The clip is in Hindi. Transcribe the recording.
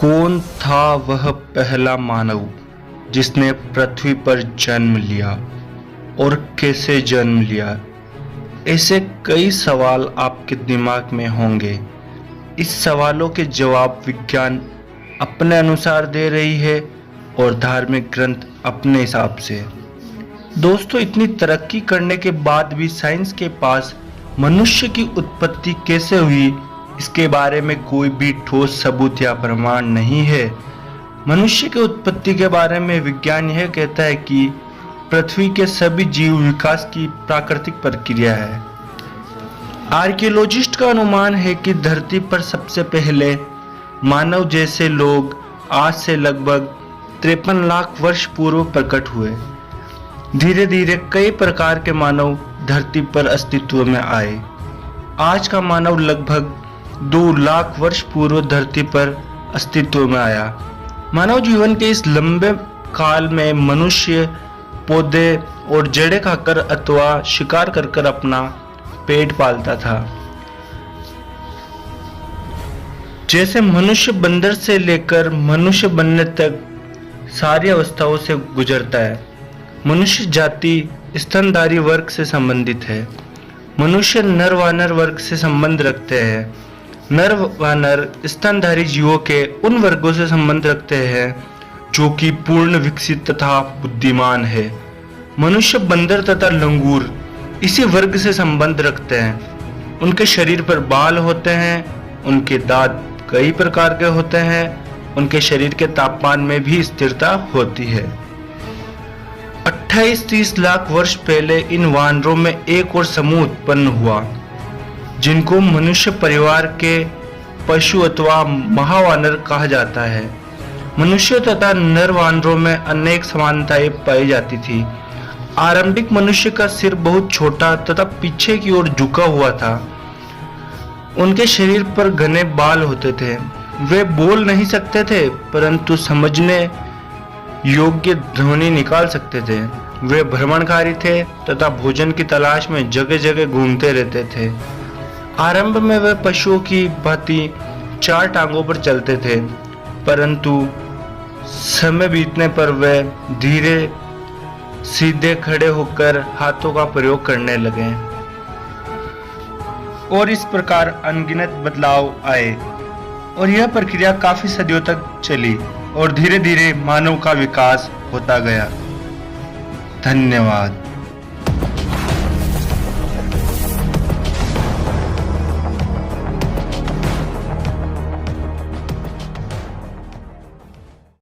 कौन था वह पहला मानव जिसने पृथ्वी पर जन्म लिया और कैसे जन्म लिया? ऐसे कई सवाल आपके दिमाग में होंगे। इस सवालों के जवाब विज्ञान अपने अनुसार दे रही है और धार्मिक ग्रंथ अपने हिसाब से। दोस्तों, इतनी तरक्की करने के बाद भी साइंस के पास मनुष्य की उत्पत्ति कैसे हुई, इसके बारे में कोई भी ठोस सबूत या प्रमाण नहीं है। मनुष्य की उत्पत्ति के बारे में विज्ञान यह कहता है कि पृथ्वी के सभी जीव विकास की प्राकृतिक प्रक्रिया है। आर्कियोलॉजिस्ट का अनुमान है कि धरती पर सबसे पहले मानव जैसे लोग आज से लगभग 53 लाख वर्ष पूर्व प्रकट हुए। धीरे धीरे कई प्रकार के मानव धरती पर अस्तित्व में आए। आज का मानव लगभग 2 लाख वर्ष पूर्व धरती पर अस्तित्व में आया। मानव जीवन के इस लंबे काल में मनुष्य पौधे और जड़ें खाकर अथवा शिकार कर अपना पेट पालता था। जैसे मनुष्य बंदर से लेकर मनुष्य बनने तक सारी अवस्थाओं से गुजरता है। मनुष्य जाति स्तनधारी वर्ग से संबंधित है। मनुष्य नर वानर वर्ग से संबंध रखते हैं। नर वानर स्तनधारी जीवों के उन वर्गों से संबंध रखते हैं जो कि पूर्ण विकसित तथा बुद्धिमान है। मनुष्य बंदर तथा लंगूर इसी वर्ग से संबंध रखते हैं। उनके शरीर पर बाल होते हैं, उनके दांत कई प्रकार के होते हैं, उनके शरीर के तापमान में भी स्थिरता होती है। 28-30 लाख वर्ष पहले इन वानरों में एक और समूह उत्पन्न हुआ जिनको मनुष्य परिवार के पशु अथवा महावानर कहा जाता है। मनुष्य तथा नर वानरों में अनेक समानताएं पाई जाती थी। आरंभिक मनुष्य का सिर बहुत छोटा तथा पीछे की ओर झुका हुआ था। उनके शरीर पर घने बाल होते थे। वे बोल नहीं सकते थे परंतु समझने योग्य ध्वनि निकाल सकते थे। वे भ्रमणकारी थे तथा भोजन की तलाश में जगह जगह घूमते रहते थे। आरंभ में वे पशुओं की भांति 4 टांगों पर चलते थे, परंतु समय बीतने पर वे धीरे सीधे खड़े होकर हाथों का प्रयोग करने लगे और इस प्रकार अनगिनत बदलाव आए और यह प्रक्रिया काफी सदियों तक चली और धीरे धीरे मानव का विकास होता गया। धन्यवाद।